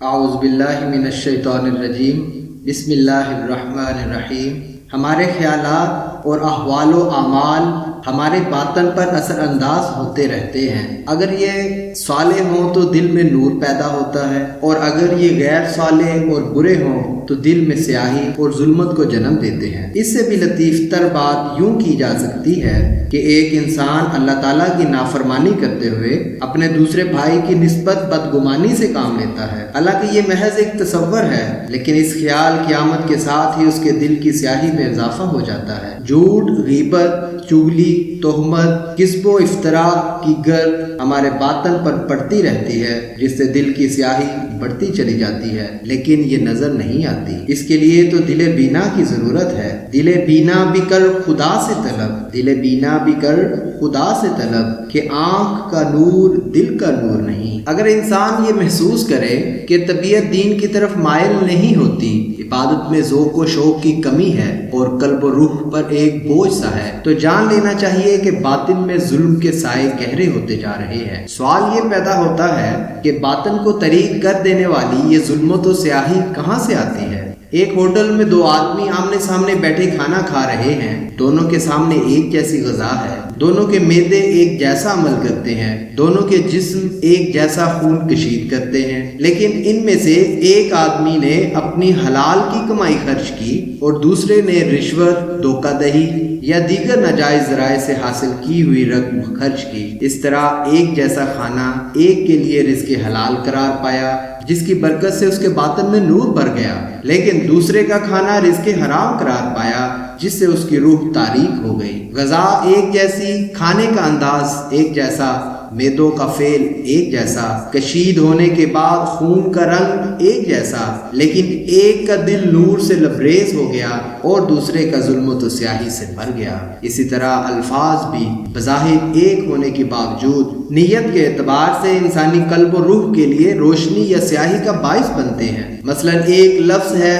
اعوذ باللہ من الشیطان الرجیم، بسم اللہ الرحمن الرحیم۔ ہمارے خیالات اور احوال و اعمال ہمارے باطن پر اثر انداز ہوتے رہتے ہیں۔ اگر یہ صالح ہوں تو دل میں نور پیدا ہوتا ہے، اور اگر یہ غیر صالح اور برے ہوں تو دل میں سیاہی اور ظلمت کو جنم دیتے ہیں۔ اس سے بھی لطیف تر بات یوں کی جا سکتی ہے کہ ایک انسان اللہ تعالیٰ کی نافرمانی کرتے ہوئے اپنے دوسرے بھائی کی نسبت بدگمانی سے کام لیتا ہے، حالانکہ یہ محض ایک تصور ہے، لیکن اس خیال قیامت کے ساتھ ہی اس کے دل کی سیاہی میں اضافہ ہو جاتا ہے۔ جھوٹ، غیبت، چغلی، تہمت، کذب و افتراء کی گرد ہمارے باطن پر پڑتی رہتی ہے، جس سے دل کی سیاہی بڑھتی چلی جاتی ہے، لیکن یہ نظر نہیں آتی۔ اس کے لیے تو دل بینا کی ضرورت ہے۔ دل بینا بھی کر خدا سے طلب، دل بینا بھی کر خدا سے طلب، کہ آنکھ کا نور دل کا نور نہیں۔ اگر انسان یہ محسوس کرے کہ طبیعت دین کی طرف مائل نہیں ہوتی، عبادت میں ذوق و شوق کی کمی ہے اور قلب و روح پر ایک بوجھ سا ہے، تو جان لینا چاہیے کہ باطن میں ظلم کے سائے گہرے ہوتے جا رہے ہیں۔ سوال یہ پیدا ہوتا ہے کہ باطن کو طریق کر دینے والی یہ ظلمت و سیاہی کہاں سے آتی ہے؟ ایک ہوٹل میں دو آدمی آمنے سامنے بیٹھے کھانا کھا رہے ہیں، دونوں کے سامنے ایک جیسی غذا ہے، دونوں کے معدے ایک جیسا عمل کرتے ہیں، دونوں کے جسم ایک جیسا خون کشید کرتے ہیں، لیکن ان میں سے ایک آدمی نے اپنی حلال کی کمائی خرچ کی اور دوسرے نے رشوت، دھوکہ دہی یا دیگر ناجائز ذرائع سے حاصل کی ہوئی رقم خرچ کی۔ اس طرح ایک جیسا کھانا ایک کے لیے رزق حلال قرار پایا، جس کی برکت سے اس کے باطن میں نور بھر گیا، لیکن دوسرے کا کھانا رزق حرام قرار پایا، جس سے اس کی روح تاریک ہو گئی۔ غذا ایک جیسی، کھانے کا انداز ایک جیسا، معدوں کا فعل ایک جیسا، کشید ہونے کے بعد خون کا رنگ ایک جیسا، لیکن ایک کا دل نور سے لبریز ہو گیا اور دوسرے کا ظلمت و سیاہی سے بھر گیا۔ اسی طرح الفاظ بھی بظاہر ایک ہونے کے باوجود نیت کے اعتبار سے انسانی قلب و روح کے لیے روشنی یا سیاہی کا باعث بنتے ہیں۔ مثلا ایک لفظ ہے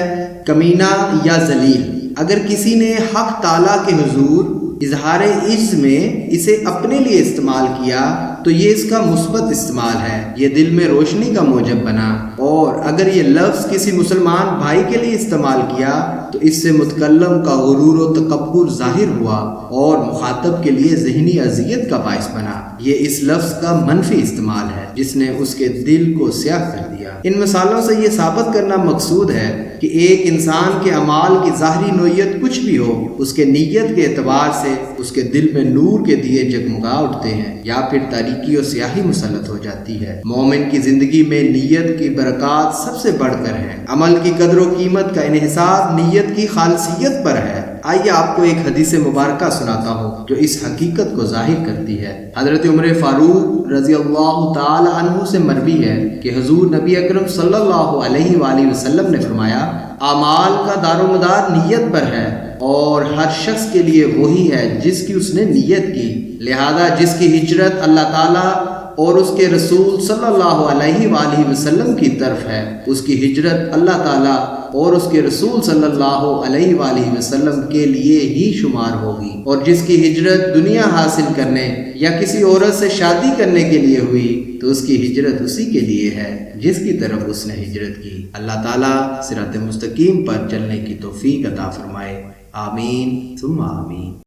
کمینہ یا ذلیل، اگر کسی نے حق تعالیٰ کے حضور اظہار عجز میں اسے اپنے لیے استعمال کیا تو یہ اس کا مثبت استعمال ہے، یہ دل میں روشنی کا موجب بنا، اور اگر یہ لفظ کسی مسلمان بھائی کے لیے استعمال کیا تو اس سے متکلم کا غرور و تکبر ظاہر ہوا اور مخاطب کے لیے ذہنی اذیت کا باعث بنا۔ یہ اس لفظ کا منفی استعمال ہے جس نے اس کے دل کو سیاہ کر دیا۔ ان مثالوں سے یہ ثابت کرنا مقصود ہے کہ ایک انسان کے اعمال کی ظاہری نوعیت کچھ بھی ہو، اس کے نیت کے اعتبار سے اس کے دل میں نور کے دیے جگمگا اٹھتے ہیں یا پھر تاریکی اور سیاہی مسلط ہو جاتی ہے۔ مومن کی زندگی میں نیت کی برکات سب سے بڑھ کر ہے۔ عمل کی قدر و قیمت کا انحصار نیت کی خالصیت پر ہے۔ آئیے آپ کو ایک حدیث مبارکہ سناتا ہوں جو اس حقیقت کو ظاہر کرتی ہے۔ حضرت عمر فاروق رضی اللہ تعالی عنہ سے مروی ہے کہ حضور نبی اکرم صلی اللہ علیہ وآلہ وسلم نے فرمایا، اعمال کا دار و مدار نیت پر ہے، اور ہر شخص کے لیے وہی ہے جس کی اس نے نیت کی، لہذا جس کی ہجرت اللہ تعالیٰ اور اس کے رسول صلی اللہ علیہ وآلہ وسلم کی طرف ہے، اس کی ہجرت اللہ تعالیٰ اور اس کے رسول صلی اللہ علیہ وآلہ وسلم کے لیے ہی شمار ہوگی، اور جس کی ہجرت دنیا حاصل کرنے یا کسی عورت سے شادی کرنے کے لیے ہوئی تو اس کی ہجرت اسی کے لیے ہے جس کی طرف اس نے ہجرت کی۔ اللہ تعالیٰ صراط مستقیم پر چلنے کی توفیق عطا فرمائے، آمین ثم آمین۔